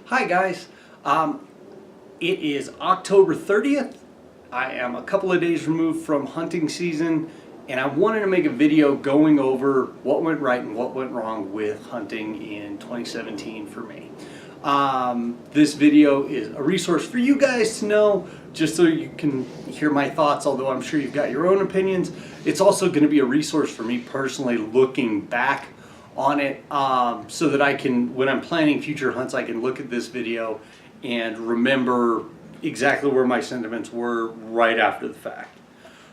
Hi guys, it is October 30th. I am a couple of days removed from hunting season and I wanted to make a video going over what went right and what went wrong with hunting in 2017 for me. This video is a resource for you guys to know, just so you can hear my thoughts, although I'm sure you've got your own opinions. It's also going to be a resource for me personally looking back on it, so that I can, when I'm planning future hunts, I can look at this video and remember exactly where my sentiments were right after the fact.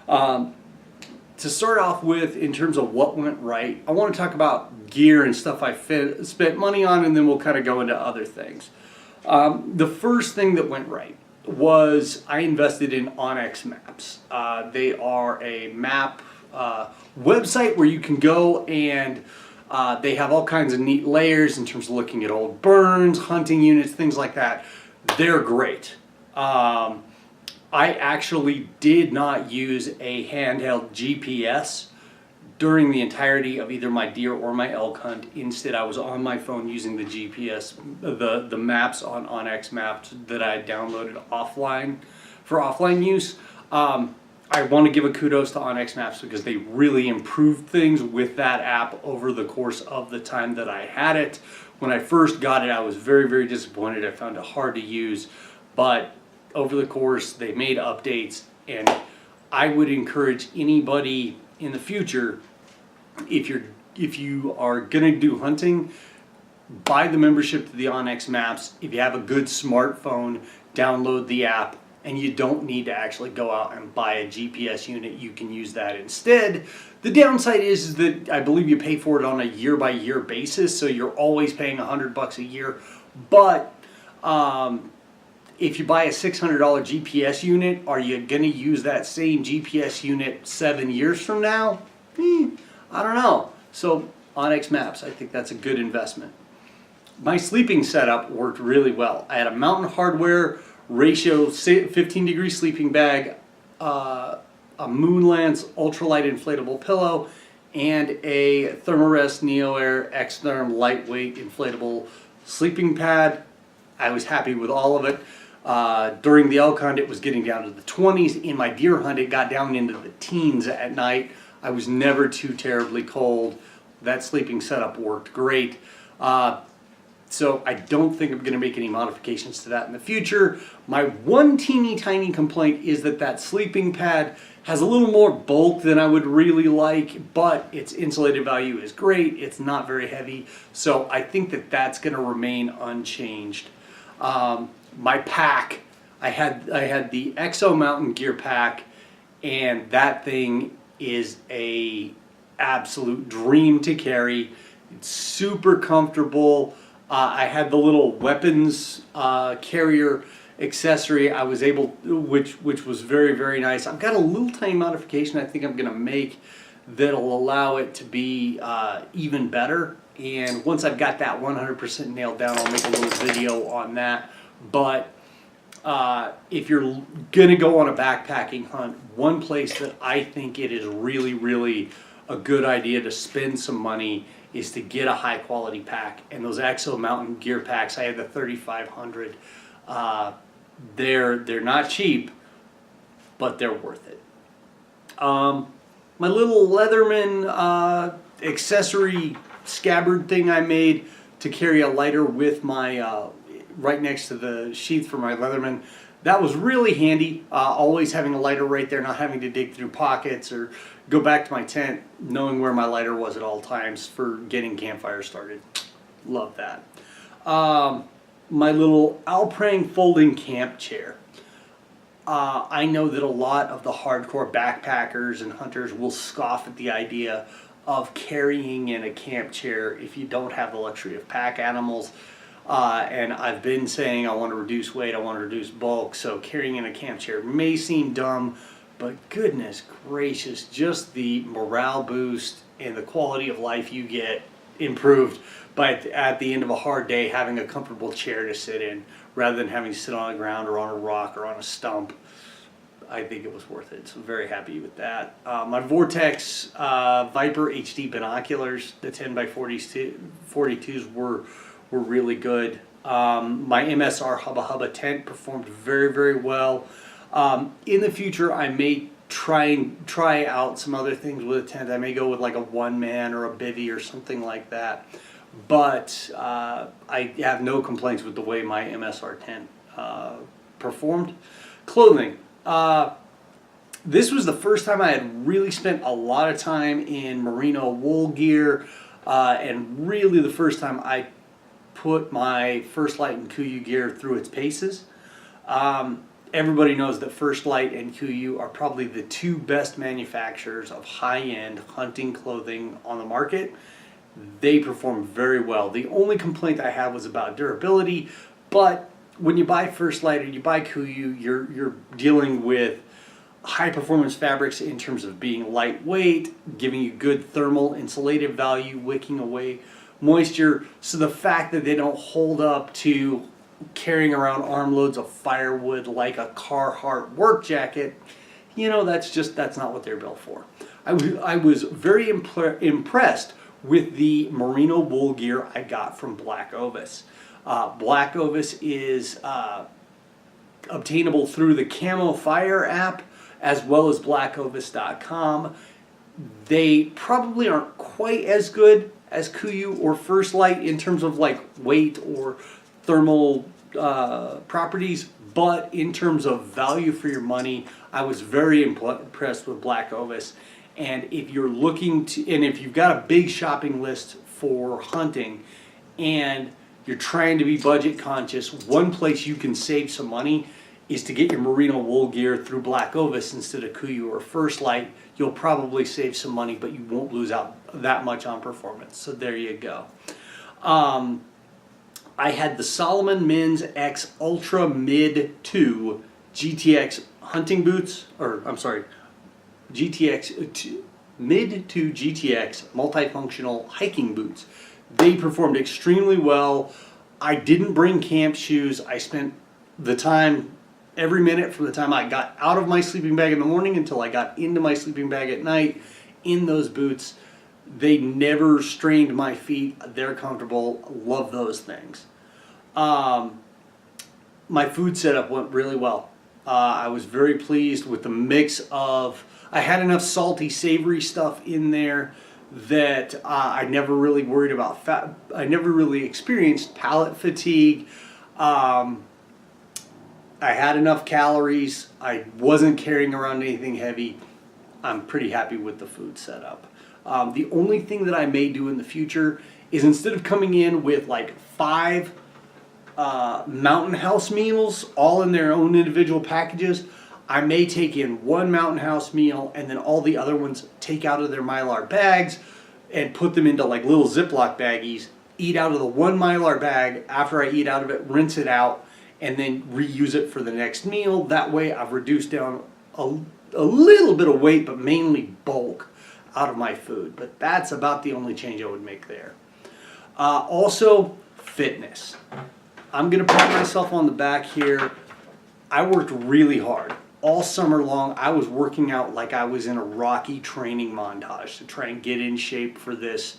To start off with, in terms of what went right, I want to talk about gear and stuff I spent money on, and then we'll kind of go into other things. The first thing that went right was I invested in onX Maps. They are a map website where you can go and they have all kinds of neat layers in terms of looking at old burns, hunting units, things like that. They're great. I actually did not use a handheld GPS during the entirety of either my deer or my elk hunt. Instead, I was on my phone using the GPS, the maps on onX Maps that I downloaded offline for offline use. I want to give a kudos to onX Maps because they really improved things with that app over the course of the time that I had it. When I first got it, I was very, very disappointed. I found it hard to use, but over the course, they made updates, and I would encourage anybody in the future, if you are going to do hunting, buy the membership to the onX Maps. If you have a good smartphone, download the app. And you don't need to actually go out and buy a GPS unit. You can use that instead. The downside is that I believe you pay for it on a year-by-year basis, so you're always paying $100 a year. But if you buy a $600 GPS unit, are you going to use that same GPS unit 7 years from now? I don't know. So onX Maps, I think that's a good investment. My sleeping setup worked really well. I had a Mountain Hardwear Ratio 15-degree sleeping bag, a Moonlance ultralight inflatable pillow, and a Thermarest NeoAir X-Therm lightweight inflatable sleeping pad. I was happy with all of it. During the elk hunt, it was getting down to the 20s. In my deer hunt, it got down into the teens at night. I was never too terribly cold. That sleeping setup worked great. So I don't think I'm going to make any modifications to that in the future. My one teeny tiny complaint is that sleeping pad has a little more bulk than I would really like, but its insulated value is great. It's not very heavy, so I think that's going to remain unchanged. My pack, I had the Exo Mountain Gear pack, and that thing is a absolute dream to carry. It's super comfortable. I had the little weapons carrier accessory I was able, which was very, very nice. I've got a little tiny modification I think I'm going to make that'll allow it to be even better. And once I've got that 100% nailed down, I'll make a little video on that. But if you're going to go on a backpacking hunt, one place that I think it is really, really a good idea to spend some money is to get a high quality pack. And those Exo Mountain Gear packs, I had the 3500. They're not cheap, but they're worth it. My little Leatherman accessory scabbard thing I made to carry a lighter with my right next to the sheath for my Leatherman. That was really handy, always having a lighter right there, not having to dig through pockets or go back to my tent, knowing where my lighter was at all times for getting campfire started. Love that. My little Alprang folding camp chair. I know that a lot of the hardcore backpackers and hunters will scoff at the idea of carrying in a camp chair if you don't have the luxury of pack animals. And I've been saying I want to reduce weight, I want to reduce bulk, so carrying in a camp chair may seem dumb, but goodness gracious, just the morale boost and the quality of life you get improved by, at the end of a hard day, having a comfortable chair to sit in rather than having to sit on the ground or on a rock or on a stump. I think it was worth it, so very happy with that. My Vortex Viper HD binoculars, the 10x42s were really good. My MSR Hubba Hubba tent performed very, very well. In the future, I may try out some other things with a tent. I may go with like a one man or a bivy or something like that. But I have no complaints with the way my MSR tent performed. Clothing. This was the first time I had really spent a lot of time in merino wool gear, and really the first time I put my First Light and KUIU gear through its paces. Everybody knows that First Light and KUIU are probably the two best manufacturers of high-end hunting clothing on the market. They perform very well. The only complaint I have was about durability, but when you buy First Light or you buy KUIU, you're dealing with high performance fabrics in terms of being lightweight, giving you good thermal insulative value, wicking away moisture. So the fact that they don't hold up to carrying around armloads of firewood like a Carhartt work jacket, you know, that's not what they're built for. I was very impressed with the merino wool gear I got from Black Ovis. Black Ovis is obtainable through the Camo Fire app as well as blackovis.com. They probably aren't quite as good as KUIU or First Light in terms of like weight or thermal properties, but in terms of value for your money, I was very impressed with Black Ovis. And if you're looking to, and if you've got a big shopping list for hunting and you're trying to be budget conscious, one place you can save some money is to get your merino wool gear through Black Ovis instead of KUIU or First Light. You'll probably save some money, but you won't lose out that much on performance. So there you go. I had the Salomon Men's X Ultra Mid 2 GTX hunting boots, or I'm sorry, GTX Mid 2 GTX multifunctional hiking boots. They performed extremely well. I didn't bring camp shoes. I spent the time, every minute from the time I got out of my sleeping bag in the morning until I got into my sleeping bag at night in those boots. They never strained my feet. They're comfortable. Love those things. My food setup went really well. I was very pleased with the mix of, I had enough salty, savory stuff in there that I never really worried about fat. I never really experienced palate fatigue. I had enough calories. I wasn't carrying around anything heavy. I'm pretty happy with the food setup. The only thing that I may do in the future is instead of coming in with like 5 Mountain House meals all in their own individual packages, I may take in 1 Mountain House meal and then all the other ones take out of their Mylar bags and put them into like little Ziploc baggies, eat out of the 1 Mylar bag. After I eat out of it, rinse it out, and then reuse it for the next meal. That way I've reduced down a little bit of weight, but mainly bulk out of my food. But that's about the only change I would make there. Also, fitness. I'm going to pat myself on the back here. I worked really hard. All summer long, I was working out like I was in a Rocky training montage to try and get in shape for this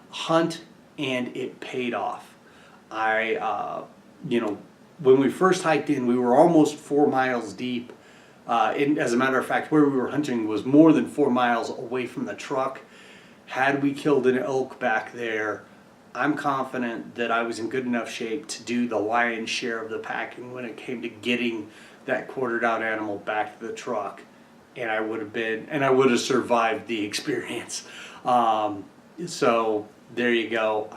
hunt, and it paid off. When we first hiked in, we were almost 4 miles deep. As a matter of fact, where we were hunting was more than 4 miles away from the truck. Had we killed an elk back there, I'm confident that I was in good enough shape to do the lion's share of the packing when it came to getting that quartered out animal back to the truck, and I would have survived the experience. So there you go.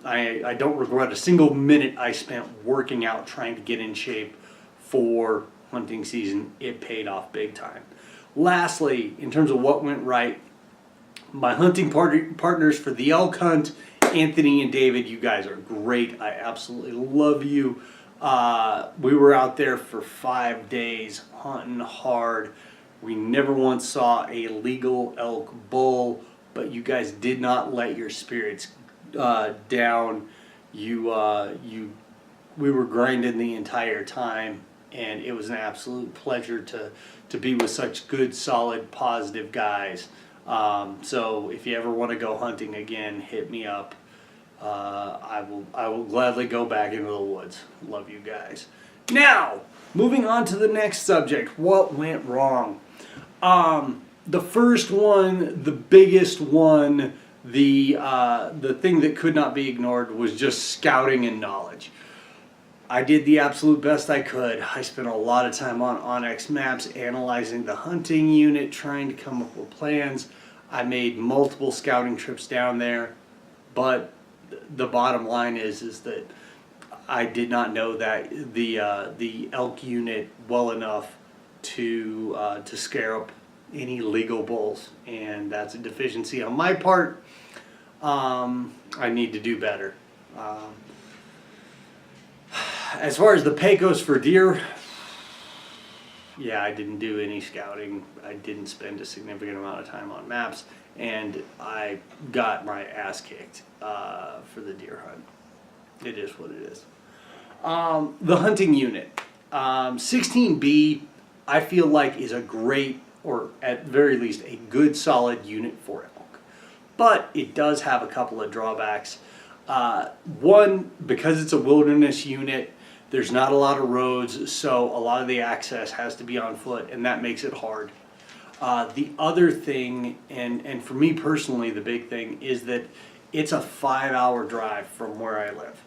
I don't regret a single minute I spent working out trying to get in shape for hunting season. It paid off big time. Lastly, in terms of what went right, my hunting partners for the elk hunt, Anthony and David, you guys are great. I absolutely love you. We were out there for 5 days hunting hard. We never once saw a legal elk bull, but you guys did not let your spirits down. We were grinding the entire time, and it was an absolute pleasure to be with such good, solid, positive guys. So if you ever want to go hunting again, hit me up. I will gladly go back into the woods. Love you guys. Now, moving on to the next subject. What went wrong? The first one, the biggest one, the thing that could not be ignored was just scouting and knowledge. I did the absolute best I could. I spent a lot of time on onX Maps analyzing the hunting unit, trying to come up with plans. I made multiple scouting trips down there, but the bottom line is that I did not know that the elk unit well enough to scare up any legal bulls, and that's a deficiency on my part. I need to do better. As far as the Pecos for deer, yeah, I didn't do any scouting. I didn't spend a significant amount of time on maps, and I got my ass kicked for the deer hunt. It is what it is. The hunting unit, 16B, I feel like is a great, or at very least a good solid unit for elk. But it does have a couple of drawbacks. One, because it's a wilderness unit, there's not a lot of roads, so a lot of the access has to be on foot, and that makes it hard. The other thing, and for me personally, the big thing is that it's a 5-hour drive from where I live,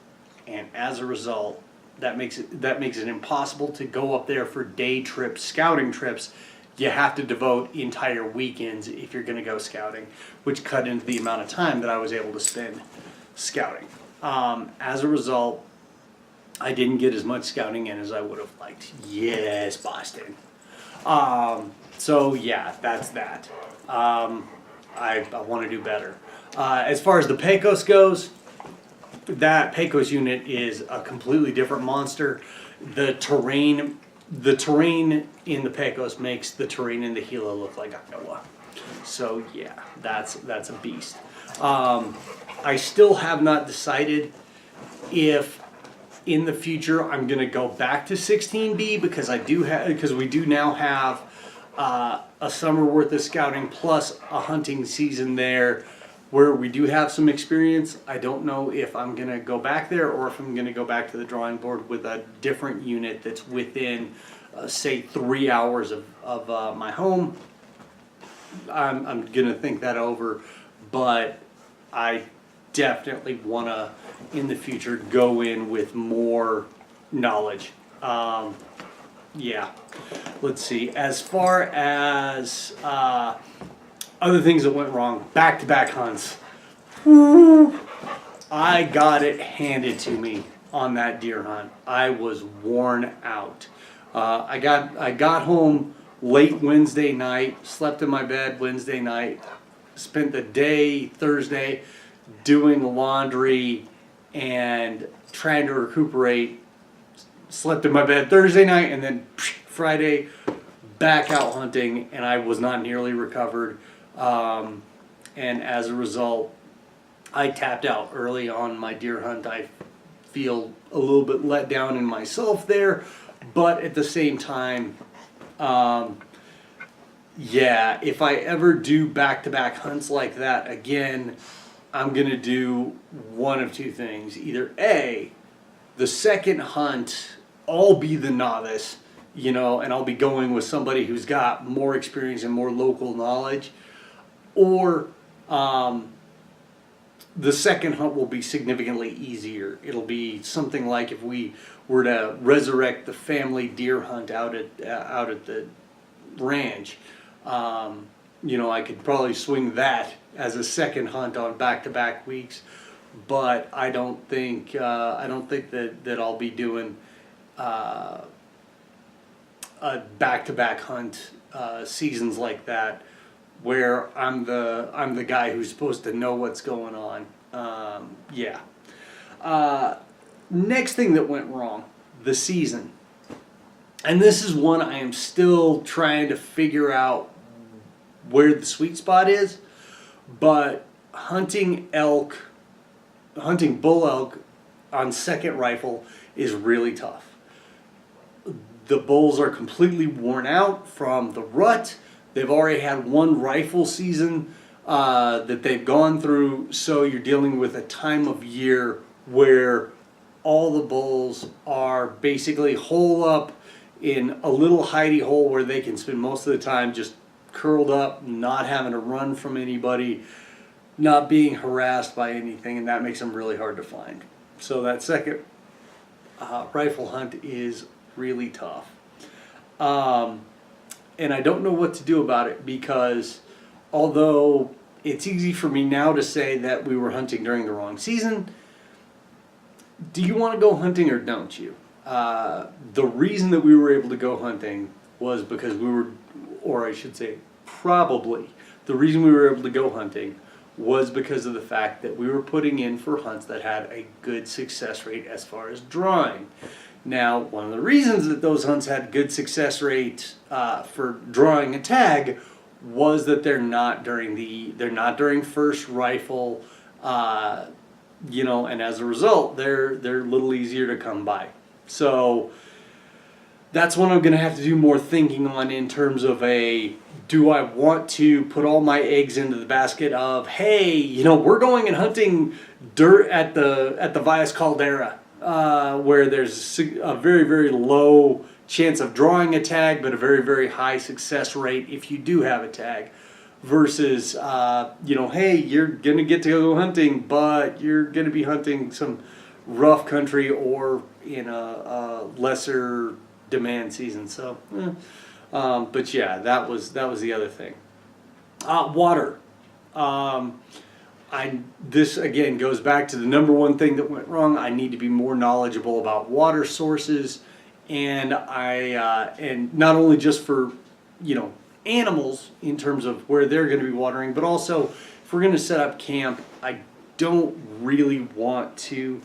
and as a result, that makes it impossible to go up there for day trips, scouting trips. You have to devote entire weekends if you're going to go scouting, which cut into the amount of time that I was able to spend scouting. As a result, I didn't get as much scouting in as I would have liked. Yes, Boston. So yeah, that's that. I want to do better. As far as the Pecos goes, that Pecos unit is a completely different monster. The terrain in the Pecos makes the terrain in the Gila look like Iowa. So yeah, that's a beast. I still have not decided if in the future I'm gonna go back to 16B because we do now have a summer worth of scouting plus a hunting season there where we do have some experience. I don't know if I'm gonna go back there or if I'm gonna go back to the drawing board with a different unit that's within say 3 hours of my home. I'm gonna think that over, but I definitely wanna in the future go in with more knowledge. Yeah, let's see. As far as other things that went wrong, back-to-back hunts. Woo. I got it handed to me on that deer hunt. I was worn out. I got home late Wednesday night, slept in my bed Wednesday night, spent the day Thursday doing laundry and trying to recuperate, slept in my bed Thursday night, and then Friday back out hunting, and I was not nearly recovered. And as a result, I tapped out early on my deer hunt. I feel a little bit let down in myself there, but at the same time, yeah, if I ever do back-to-back hunts like that again, I'm gonna do one of two things. Either A, the second hunt, I'll be the novice, and I'll be going with somebody who's got more experience and more local knowledge, or the second hunt will be significantly easier. It'll be something like if we were to resurrect the family deer hunt out at the ranch. I could probably swing that as a second hunt on back-to-back weeks, but I don't think that I'll be doing a back-to-back hunt seasons like that, where I'm the guy who's supposed to know what's going on. Yeah. Next thing that went wrong, the season. And this is one I am still trying to figure out where the sweet spot is, but hunting bull elk on second rifle is really tough. The bulls are completely worn out from the rut. They've already had one rifle season. that they've gone through. So you're dealing with a time of year where all the bulls are basically hole up in a little hidey hole where they can spend most of the time just curled up, not having to run from anybody, not being harassed by anything, and that makes them really hard to find. So that second rifle hunt is really tough. And I don't know what to do about it, because although it's easy for me now to say that we were hunting during the wrong season, do you want to go hunting or don't you? The reason that we were able to go hunting was because we were, or I should say probably, the reason we were able to go hunting was because of the fact that we were putting in for hunts that had a good success rate as far as drawing. Now, one of the reasons that those hunts had good success rate for drawing a tag was that they're not during first rifle, you know, and as a result, they're a little easier to come by. So that's what I'm going to have to do more thinking on, in terms of do I want to put all my eggs into the basket of, hey, you know, we're going and hunting dirt at the Valles Caldera, where there's a very, very low chance of drawing a tag, but a very, very high success rate if you do have a tag, versus, you know, hey, you're going to get to go hunting, but you're going to be hunting some rough country or in a lesser demand season. So, but yeah, that was the other thing. Water. This again goes back to the number one thing that went wrong. I need to be more knowledgeable about water sources, and and not only just for, you know, animals in terms of where they're going to be watering, but also if we're going to set up camp, I don't really want to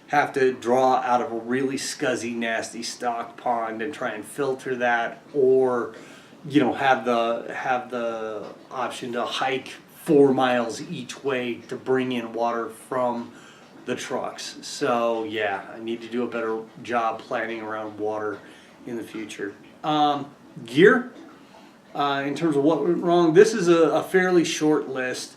have to draw out of a really scuzzy, nasty stock pond and try and filter that, or, you know, have the option to hike 4 miles each way to bring in water from the trucks. So yeah, I need to do a better job planning around water in the future. Gear, in terms of what went wrong, this is a fairly short list.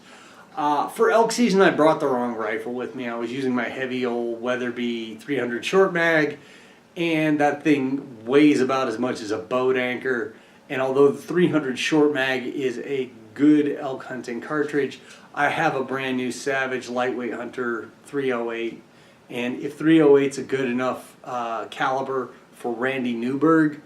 For elk season, I brought the wrong rifle with me. I was using my heavy old Weatherby 300 short mag, and that thing weighs about as much as a boat anchor. And although the 300 short mag is a good elk hunting cartridge, I have a brand new Savage Lightweight Hunter 308, and if 308's a good enough caliber for Randy Newberg,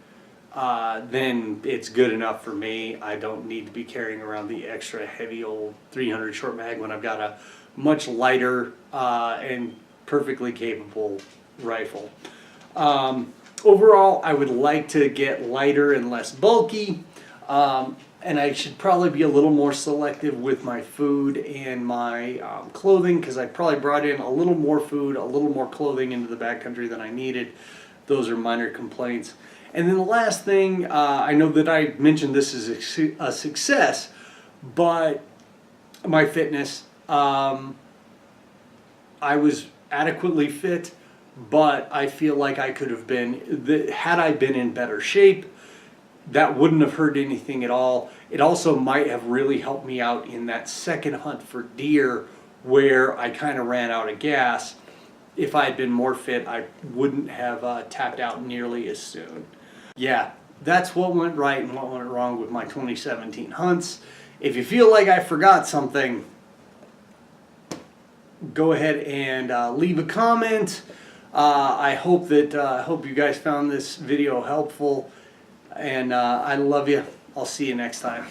then it's good enough for me. I don't need to be carrying around the extra heavy old 300 short mag when I've got a much lighter and perfectly capable rifle. Overall, I would like to get lighter and less bulky, and I should probably be a little more selective with my food and my clothing, because I probably brought in a little more food, a little more clothing into the backcountry than I needed. Those are minor complaints. And then the last thing, I know that I mentioned this is a success, but my fitness, I was adequately fit, but I feel like I could have been, had I been in better shape, that wouldn't have hurt anything at all. It also might have really helped me out in that second hunt for deer, where I kind of ran out of gas. If I had been more fit, I wouldn't have tapped out nearly as soon. Yeah, that's what went right and what went wrong with my 2017 hunts. If you feel like I forgot something, go ahead and leave a comment. I hope you guys found this video helpful, and I love you. I'll see you next time.